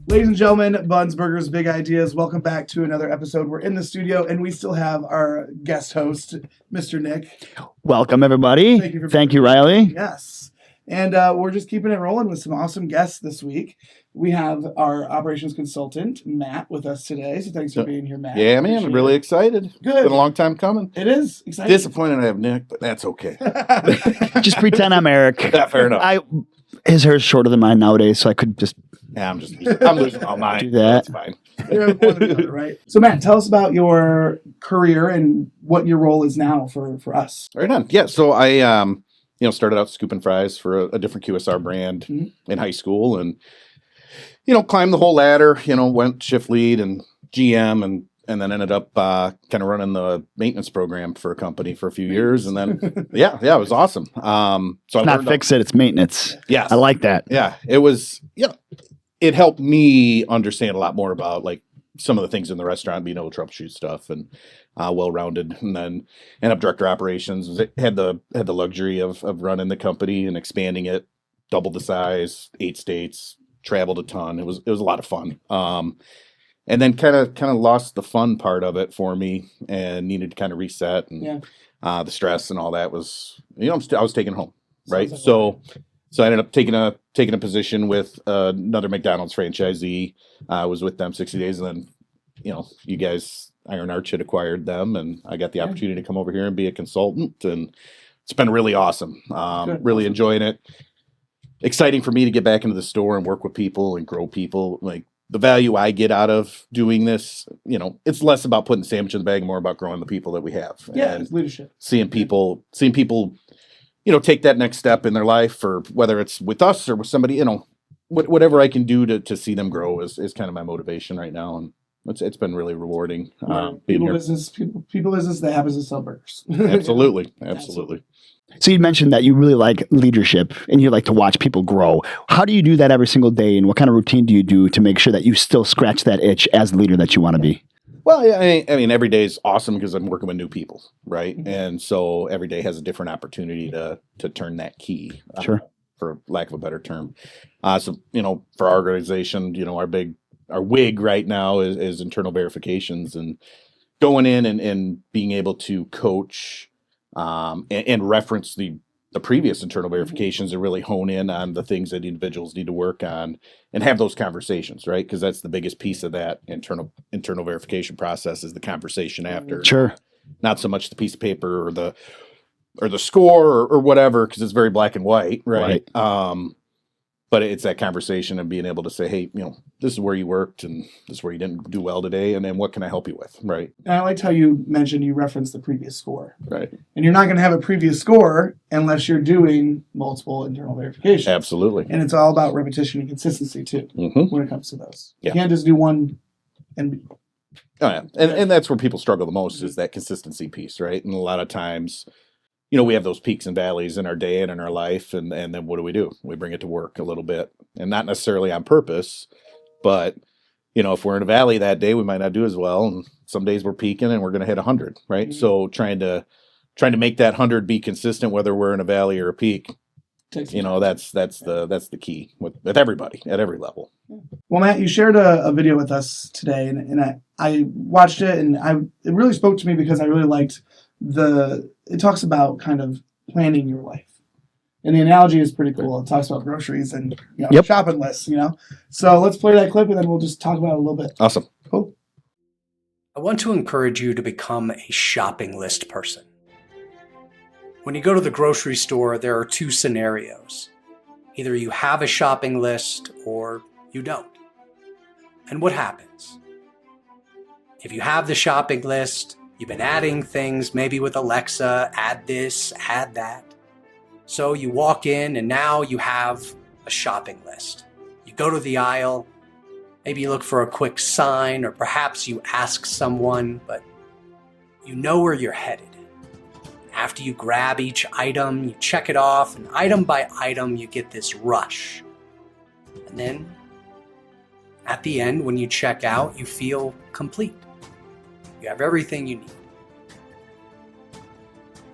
Ladies and gentlemen, Buns, Burgers, Big Ideas, welcome back to another episode. We're in the studio, and we still have our guest host, Mr. Nick. Welcome, everybody. Thank you, Riley. Yes. And we're just keeping it rolling with some awesome guests this week. We have our operations consultant, Matt, with us today. So thanks for being here, Matt. Yeah, man. I'm really excited. Good. It's been a long time coming. It is exciting. Disappointed I have Nick, but that's okay. Just pretend I'm Eric. Yeah, fair enough. His hair's shorter than mine nowadays, so I could just... Yeah, I'm losing all mine. Do that. That's fine. Right. So, Matt, tell us about your career and what your role is now for us. Right on. Yeah, so I started out scooping fries for a different QSR brand in high school, and climbed the whole ladder. Went shift lead and GM, and then ended up kind of running the maintenance program for a company for a few years, and then yeah, it was awesome. So not fix it; it's maintenance. Yeah, I like that. Yeah, it was. Yeah, it helped me understand a lot more about like some of the things in the restaurant, being able to troubleshoot stuff, and well-rounded. And then ended up director of operations. Had the luxury of running the company and expanding it, doubled the size, 8 states, traveled a ton. It was a lot of fun. And then kind of lost the fun part of it for me, and needed to kind of reset. And the stress and all that was, I was taken home, right? So I ended up taking a position with another McDonald's franchisee. I was with them 60 days, and then, you guys, Iron Arch had acquired them, and I got the opportunity to come over here and be a consultant, and it's been really awesome. Really enjoying it. Exciting for me to get back into the store and work with people and grow people. Like the value I get out of doing this, it's less about putting the sandwich in the bag, more about growing the people that we have. Yeah, and it's leadership. Seeing people, take that next step in their life, or whether it's with us or with somebody, whatever I can do to see them grow is kind of my motivation right now. And it's been really rewarding. People business that happens to sell burgers. Absolutely. So you mentioned that you really like leadership and you like to watch people grow. How do you do that every single day, and what kind of routine do you do to make sure that you still scratch that itch as the leader that you want to be? Well, yeah, I mean, every day is awesome because I'm working with new people, right? Mm-hmm. And so every day has a different opportunity to turn that key, sure, for lack of a better term. So for our organization, our WIG right now is internal verifications, and going in and being able to coach and reference the previous internal verifications and really hone in on the things that individuals need to work on and have those conversations, right? Because that's the biggest piece of that internal verification process is the conversation after. Sure. Not so much the piece of paper or the score or whatever, because it's very black and white, right? But it's that conversation and being able to say, hey, this is where you worked and this is where you didn't do well today, and then what can I help you with, right? And I liked how you mentioned you referenced the previous score. Right. And you're not going to have a previous score unless you're doing multiple internal verifications. Absolutely. And it's all about repetition and consistency, too, when it comes to those. Yeah. You can't just do one and... Oh, yeah. And that's where people struggle the most is that consistency piece, right? And a lot of times... we have those peaks and valleys in our day and in our life, and then what do? We bring it to work a little bit, and not necessarily on purpose, but if we're in a valley that day, we might not do as well, and some days we're peaking and we're going to hit 100, right? Mm-hmm. So trying to make that 100 be consistent, whether we're in a valley or a peak, that's the key with everybody at every level. Well, Matt, you shared a video with us today, and I watched it, and it really spoke to me because I really liked it talks about kind of planning your life. And the analogy is pretty cool. It talks about groceries and shopping lists, So let's play that clip and then we'll just talk about it a little bit. Awesome. Cool. I want to encourage you to become a shopping list person. When you go to the grocery store, there are 2 scenarios. Either you have a shopping list or you don't. And what happens? If you have the shopping list, you've been adding things, maybe with Alexa, add this, add that. So you walk in and now you have a shopping list. You go to the aisle, maybe you look for a quick sign, or perhaps you ask someone, but you know where you're headed. After you grab each item, you check it off, and item by item, you get this rush. And then at the end, when you check out, you feel complete. You have everything you need.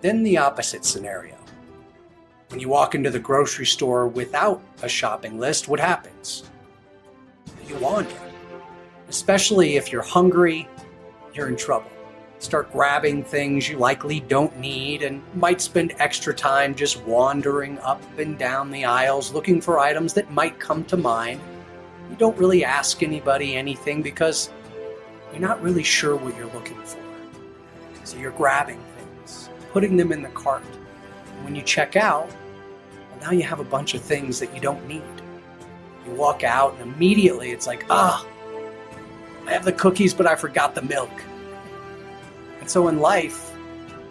Then the opposite scenario. When you walk into the grocery store without a shopping list, what happens? you wander. Especially if you're hungry, you're in trouble. Start grabbing things you likely don't need and might spend extra time just wandering up and down the aisles looking for items that might come to mind. You don't really ask anybody anything because you're not really sure what you're looking for. So you're grabbing things, putting them in the cart. And when you check out, well, now you have a bunch of things that you don't need. You walk out and immediately it's like, I have the cookies, but I forgot the milk. And so in life,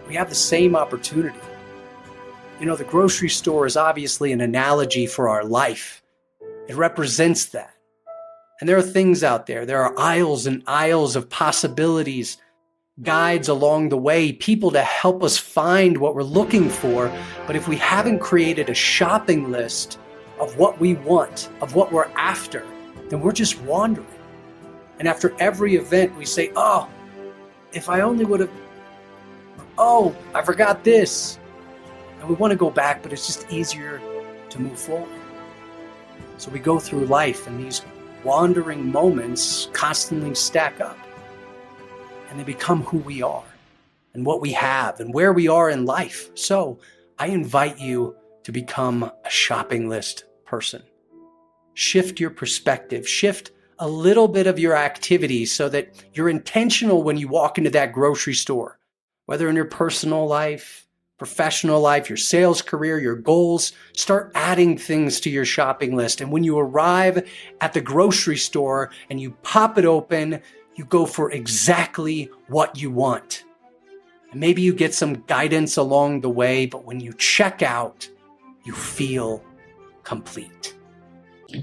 we have the same opportunity. You know, the grocery store is obviously an analogy for our life. It represents that. And there are things out there. There are aisles and aisles of possibilities, guides along the way, people to help us find what we're looking for. But if we haven't created a shopping list of what we want, of what we're after, then we're just wandering. And after every event, we say, if I only would have, I forgot this. And we want to go back, but it's just easier to move forward. So we go through life and these wandering moments constantly stack up. And they become who we are and what we have and where we are in life. So I invite you to become a shopping list person. Shift your perspective, shift a little bit of your activities so that you're intentional when you walk into that grocery store, whether in your personal life, professional life, your sales career, your goals. Start adding things to your shopping list. And when you arrive at the grocery store and you pop it open, you go for exactly what you want. And maybe you get some guidance along the way, but when you check out, you feel complete.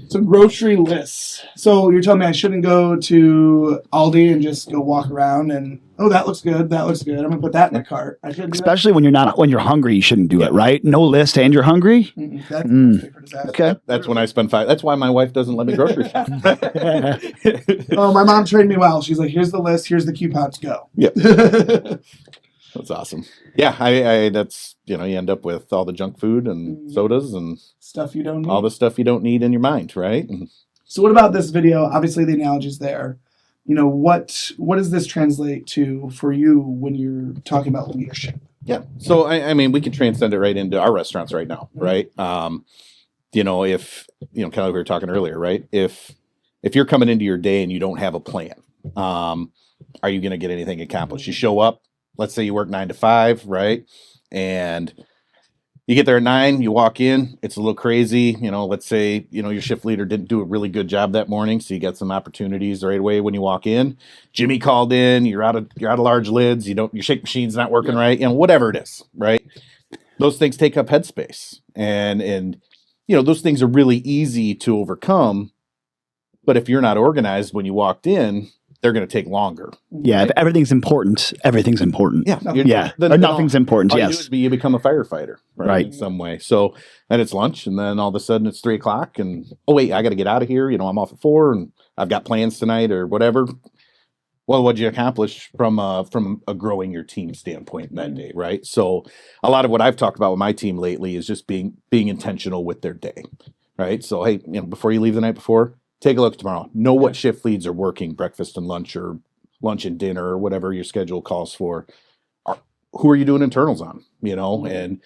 So grocery lists. So you're telling me I shouldn't go to Aldi and just go walk around and, that looks good. That looks good. I'm gonna put that in the cart. I shouldn't do that. Especially when you're hungry, you shouldn't do it, right? No list and you're hungry. That's for disaster. Okay. That's when I spend That's why my wife doesn't let me grocery shop. My mom trained me well. She's like, here's the list, here's the coupons, go. Yep. That's awesome. Yeah, I that's, you end up with all the junk food and sodas and Stuff you don't need. all the stuff you don't need in your mind, right? So what about this video? Obviously the analogy's there. What does this translate to for you when you're talking about leadership? Yeah. So, I mean, we can transcend it right into our restaurants right now, right? If, kind of like we were talking earlier, right? If you're coming into your day and you don't have a plan, are you going to get anything accomplished? You show up, let's say you work 9 to 5, right? And you get there at 9, you walk in, it's a little crazy. Let's say, your shift leader didn't do a really good job that morning. So you get some opportunities right away when you walk in. Jimmy called in, you're out of large lids, your shake machine's not working right, whatever it is, right? Those things take up headspace. And those things are really easy to overcome. But if you're not organized when you walked in, they're going to take longer. Yeah, if everything's important, everything's important. Yeah. Or nothing's important, all you do yes. is you become a firefighter, Right. In some way. So then it's lunch, and then all of a sudden it's 3:00, and wait, I got to get out of here. I'm off at 4, and I've got plans tonight or whatever. Well, what'd you accomplish from a growing your team standpoint in that day, right? So a lot of what I've talked about with my team lately is just being intentional with their day, right? So hey, before you leave the night before, take a look tomorrow. Know what shift leads are working, breakfast and lunch, or lunch and dinner, or whatever your schedule calls for. Who are you doing internals on? And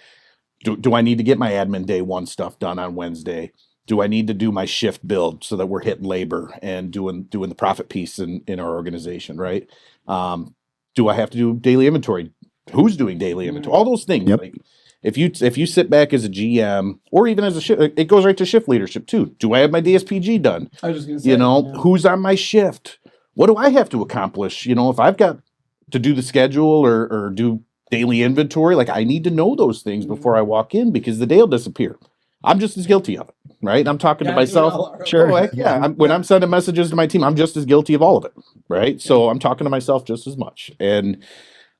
do I need to get my admin day 1 stuff done on Wednesday? Do I need to do my shift build so that we're hitting labor and doing the profit piece in our organization, right? Do I have to do daily inventory? Who's doing daily inventory? All those things. Yep. Like, if you sit back as a GM or even as a shift, it goes right to shift leadership too. Do I have my DSPG done? I was just going to say, Who's on my shift? What do I have to accomplish? If I've got to do the schedule or do daily inventory, like I need to know those things before I walk in because the day will disappear. I'm just as guilty of it, right? I'm talking to myself. Sure. When I'm sending messages to my team, I'm just as guilty of all of it, right? So I'm talking to myself just as much. And,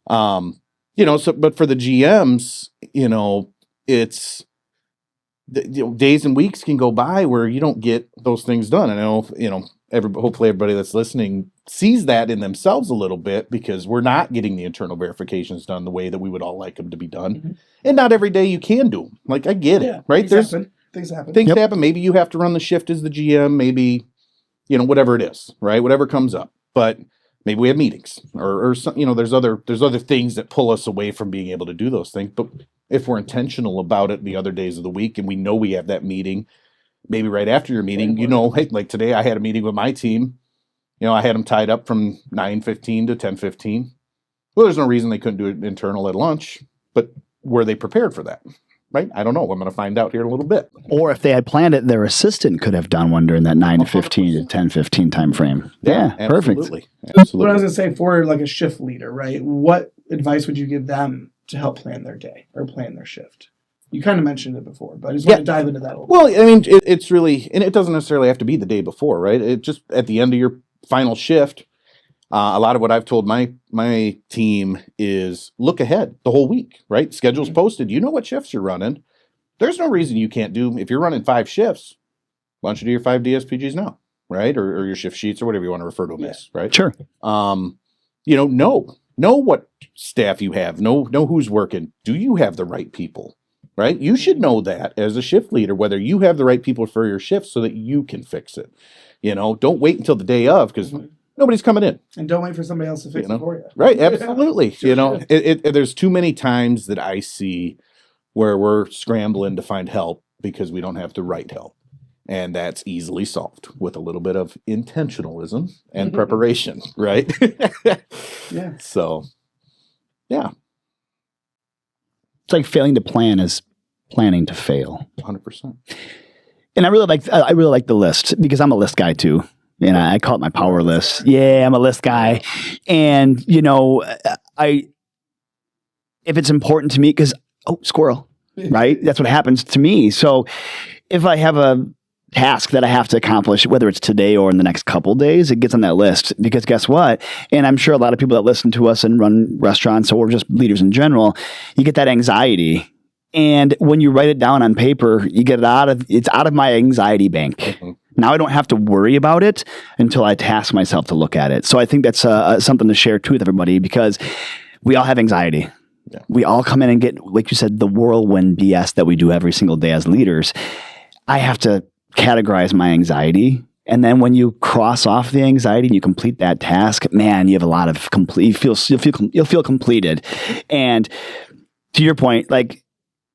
but for the GMs, it's days and weeks can go by where you don't get those things done. I know, hopefully everybody that's listening sees that in themselves a little bit because we're not getting the internal verifications done the way that we would all like them to be done. Mm-hmm. And not every day you can do them. Like I get it, right? Things happen. Things happen. Maybe you have to run the shift as the GM. Maybe whatever it is, right? Whatever comes up. But maybe we have meetings or some, there's other things that pull us away from being able to do those things. But if we're intentional about it the other days of the week and we know we have that meeting, maybe right after your meeting, hey, like today I had a meeting with my team. I had them tied up from 9:15 to 10:15. Well, there's no reason they couldn't do it internal at lunch, but were they prepared for that? Right? I don't know. I'm going to find out here in a little bit. Or if they had planned it, their assistant could have done one during that 9:15 to 10:15 time frame. Yeah, perfect. Absolutely. What I was going to say for like a shift leader, right? What advice would you give them to help plan their day or plan their shift? You kind of mentioned it before, but I just want to dive into that a little bit. Well, I mean, it's really, and it doesn't necessarily have to be the day before, right? It just at the end of your final shift, a lot of what I've told my team is look ahead the whole week, right? Schedule's posted. You know what shifts you're running. There's no reason you can't do, if you're running 5 shifts, why don't you do your 5 DSPGs now, right? Or your shift sheets or whatever you want to refer to them as, right? Sure. Know what staff you have. Know who's working. Do you have the right people, right? You should know that as a shift leader, whether you have the right people for your shift so that you can fix it. Don't wait until the day of because nobody's coming in. And don't wait for somebody else to fix it for you. Right, absolutely. There's too many times that I see where we're scrambling to find help because we don't have the right help. And that's easily solved with a little bit of intentionalism and preparation, right? Yeah. So, yeah. It's like failing to plan is planning to fail. 100%. And I really like the list because I'm a list guy too. And I call it my power list. Yeah, I'm a list guy. And, if it's important to me, because, squirrel, right? That's what happens to me. So if I have a task that I have to accomplish, whether it's today or in the next couple days, it gets on that list because guess what? And I'm sure a lot of people that listen to us and run restaurants or just leaders in general, you get that anxiety. And when you write it down on paper, you get it's out of my anxiety bank. Mm-hmm. Now I don't have to worry about it until I task myself to look at it. So I think that's something to share too with everybody because we all have anxiety. Yeah. We all come in and get, like you said, the whirlwind BS that we do every single day as leaders. I have to categorize my anxiety. And then when you cross off the anxiety and you complete that task, man, you have a lot of you'll feel completed. And to your point, like,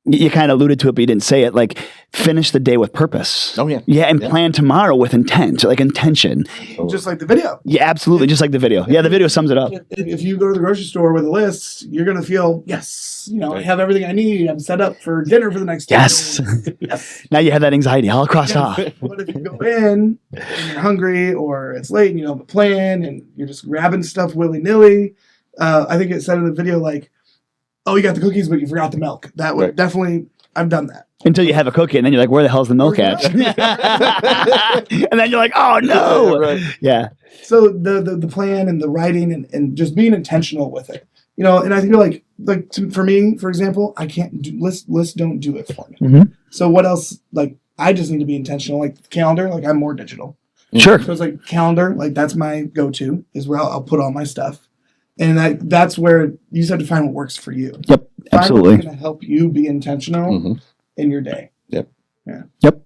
you kind of alluded to it, but you didn't say it. Like, finish the day with purpose. Oh, yeah. Yeah, and plan tomorrow with intent, like intention. Just like the video. Yeah, absolutely. Just like the video. Yeah, the video sums it up. If you go to the grocery store with a list, you're going to feel, yes, I have everything I need. I'm set up for dinner for the next day. Yes. Now you have that anxiety all crossed off. But if you go in and you're hungry or it's late and you don't have a plan and you're just grabbing stuff willy-nilly, I think it said in the video, like, oh, you got the cookies, but you forgot the milk. That would definitely, I've done that. Until you have a cookie, and then you're like, where the hell's the milk at? And then you're like, oh, no. Right. Yeah. So the plan and the writing and just being intentional with it. And I feel like for me, for example, I can't do lists don't do it for me. Mm-hmm. So what else? Like, I just need to be intentional. Like the calendar, like I'm more digital. Sure. So it's like calendar, like that's my go-to is where I'll put all my stuff. And that's where you just have to find what works for you. Yep, absolutely. Find what's going to help you be intentional in your day. Yep. Yeah. Yep.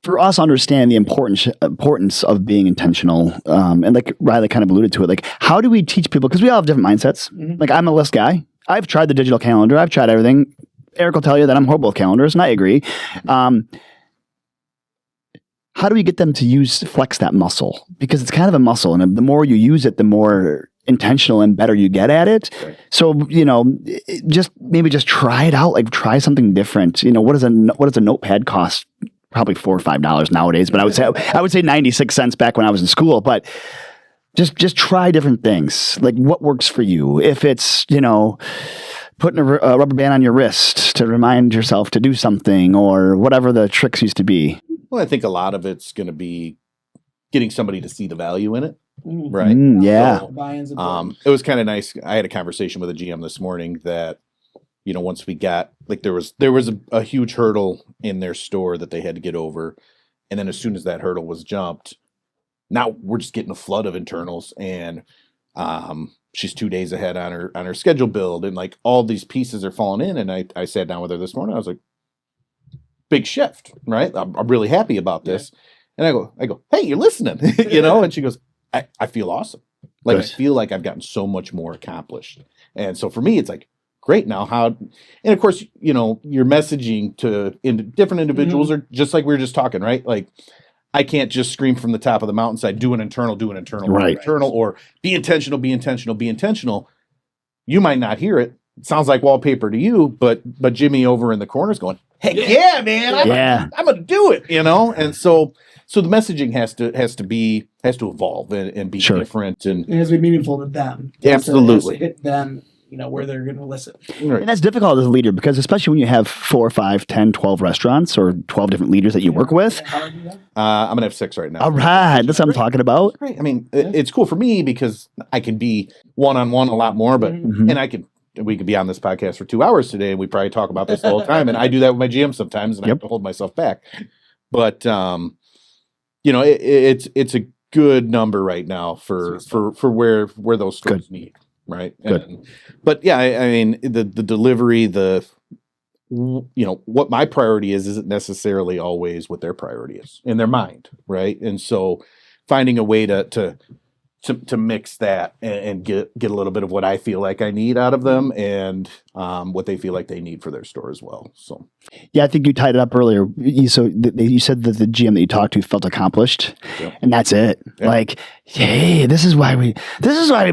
For us, understand the importance of being intentional, and like Riley kind of alluded to it, like how do we teach people? Because we all have different mindsets. Mm-hmm. Like I'm a list guy. I've tried the digital calendar. I've tried everything. Eric will tell you that I'm horrible with calendars, and I agree. How do we get them to flex that muscle? Because it's kind of a muscle, and the more you use it, the more intentional and better you get at it. Right. So, just try it out. Like try something different. What does a notepad cost? Probably $4 or $5 nowadays, but I would say 96 cents back when I was in school. But just try different things. Like what works for you. If it's, putting a rubber band on your wrist to remind yourself to do something or whatever the tricks used to be. Well, I think a lot of it's going to be getting somebody to see the value in it. Right. Yeah. So, it was kind of nice. I had a conversation with a GM this morning that, once we got like there was a huge hurdle in their store that they had to get over. And then as soon as that hurdle was jumped, now we're just getting a flood of internals and she's 2 days ahead on her schedule build and like all these pieces are falling in. And I sat down with her this morning. I was like, big shift, right? I'm really happy about this. Yeah. And I go, hey, you're listening, you know? And she goes, I feel awesome. Like, Good. I feel like I've gotten so much more accomplished. And so for me, it's like, great. Now how, and of course, you know, your messaging to different individuals are just like we were just talking, right? Like, I can't just scream from the top of the mountainside, do an internal, Right. or be intentional, be intentional, be intentional. You might not hear it. It sounds like wallpaper to you, but Jimmy over in the corner is going, heck yeah, man, I'm gonna do it, you know? And so the messaging has to evolve and be different, and it has to be meaningful to them. Absolutely. It has to hit them, you know, where they're going to listen. Right. And that's difficult as a leader because especially when you have 4, 5, 10, 12 restaurants or 12 different leaders that you work with. I'm going to have 6 right now. All right. That's what I'm talking about. Great. I mean, it's cool for me because I can be one-on-one a lot more, but, and we could be on this podcast for 2 hours today and we probably talk about this the whole time. And I do that with my GM sometimes and I have to hold myself back. But, you know, it's a good number right now for where those stores need. Right. But yeah, I mean, the delivery, you know, what my priority isn't necessarily always what their priority is in their mind. Right. And so finding a way to mix that and get a little bit of what I feel like I need out of them and what they feel like they need for their store as well. So, yeah, I think you tied it up earlier. You said that the GM that you talked to felt accomplished, and that's it. Yeah. Like, hey, this is why we've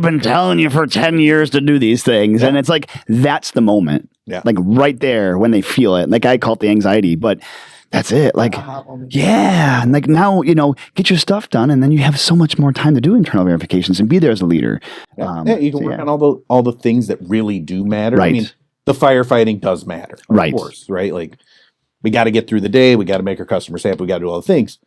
been telling you for 10 years to do these things, and it's like that's the moment. Yeah, like right there when they feel it. Like I call it the anxiety, but. That's it. Like, yeah. And like now, you know, get your stuff done and then you have so much more time to do internal verifications and be there as a leader. You can work on all the things that really do matter. Right. I mean, the firefighting does matter. Of course, right? Like we got to get through the day. We got to make our customers happy. We got to do all the things.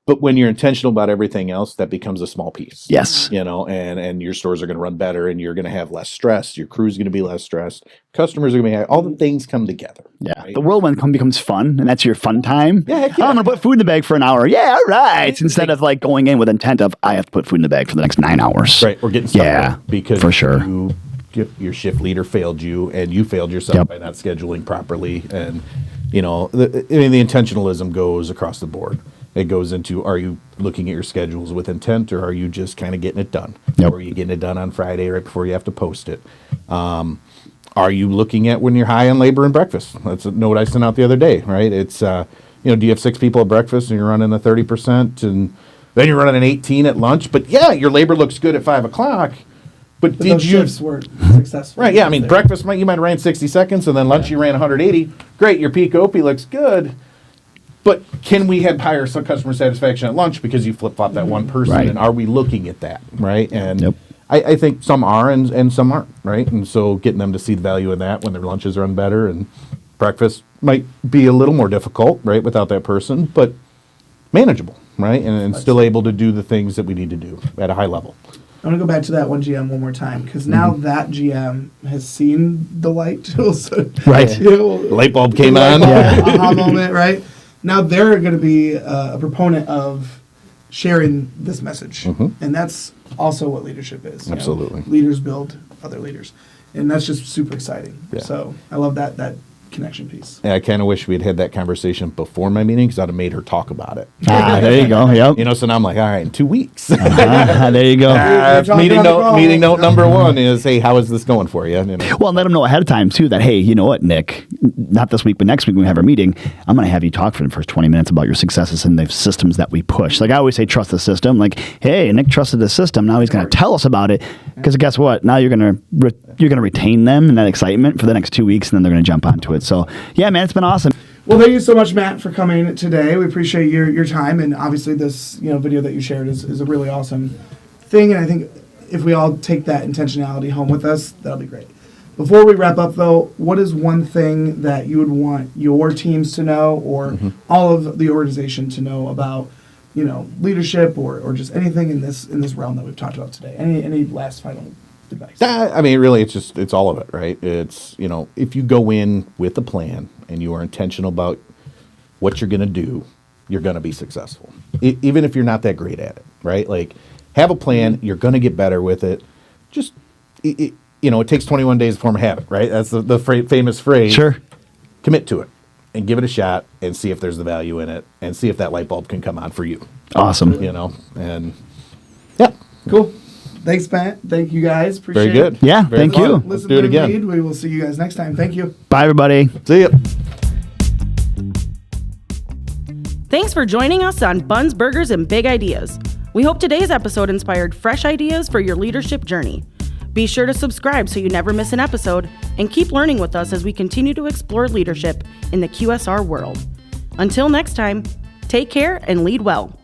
But when you're intentional about everything else, that becomes a small piece. Yes. You know, and your stores are going to run better and you're going to have less stress. Your crew's going to be less stressed. Customers are going to be, all the things come together. Yeah. Right? The whirlwind becomes fun and that's your fun time. Yeah. I'm going to put food in the bag for an hour. Yeah. All right. Instead of like going in with intent of, I have to put food in the bag for the next 9 hours. Right. We're getting stuff done because for sure. Your shift leader failed you and you failed yourself by not scheduling properly. And, you know, the intentionalism goes across the board. It goes into, are you looking at your schedules with intent or are you just kind of getting it done? Or are you getting it done on Friday right before you have to post it? Are you looking at when you're high on labor and breakfast? That's a note I sent out the other day, right? It's, you know, do you have 6 people at breakfast and you're running a 30% and then you're running an 18 at lunch? But yeah, your labor looks good at 5 o'clock. But did those shifts were successful? Right, yeah. I mean, breakfast, you might have ran 60 seconds and then lunch you ran 180. Great, your peak OP looks good. But can we have higher customer satisfaction at lunch because you flip-flop that one person? Right. And are we looking at that, right? And I think some are and some aren't, right? And so getting them to see the value in that when their lunches run better and breakfast might be a little more difficult, right, without that person, but manageable, right? And still able to do the things that we need to do at a high level. I want to go back to that one GM one more time because now that GM has seen the light. Right. You know, light bulb came on. Aha moment, right? Now they're going to be a proponent of sharing this message. And that's also what leadership is. Absolutely. You know, leaders build other leaders. And that's just super exciting. Yeah. So I love that connection piece. And I kind of wish we'd had that conversation before my meeting because I'd have made her talk about it. There you go. Yep. You know, so now I'm like, all right, in 2 weeks. There you go. Meeting note number 1 is, hey, how is this going for you? You know? Well, let them know ahead of time, too, that, hey, you know what, Nick, not this week, but next week when we have our meeting, I'm going to have you talk for the first 20 minutes about your successes and the systems that we push. Like I always say, trust the system. Like, hey, Nick trusted the system. Now he's going to tell us about it. Because guess what? Now you're going to retain them and that excitement for the next 2 weeks, and then they're going to jump onto it. So, yeah, man, it's been awesome. Well, thank you so much, Matt, for coming today. We appreciate your time, and obviously this video that you shared is a really awesome thing, and I think if we all take that intentionality home with us, that'll be great. Before we wrap up, though, what is one thing that you would want your teams to know or all of the organization to know about, you know, leadership or just anything in this realm that we've talked about today? Any last final advice? I mean, really, it's all of it, right? It's, you know, if you go in with a plan and you are intentional about what you're going to do, you're going to be successful. Even if you're not that great at it, right? Like, have a plan. You're going to get better with it. Just, you know, it takes 21 days to form a habit, right? That's the famous phrase. Sure. Commit to it. and give it a shot and see if there's the value in it and see if that light bulb can come on for you. Awesome. And yeah. Cool. Thanks, Matt. Thank you guys. Appreciate Very good. it. Yeah, Very thank fun. you. Let's Listen do it to the again. read. We will see you guys next time. Thank you. Bye, everybody. See ya. Thanks for joining us on Buns, Burgers, and Big Ideas. We hope today's episode inspired fresh ideas for your leadership journey. Be sure to subscribe so you never miss an episode, and keep learning with us as we continue to explore leadership in the QSR world. Until next time, take care and lead well.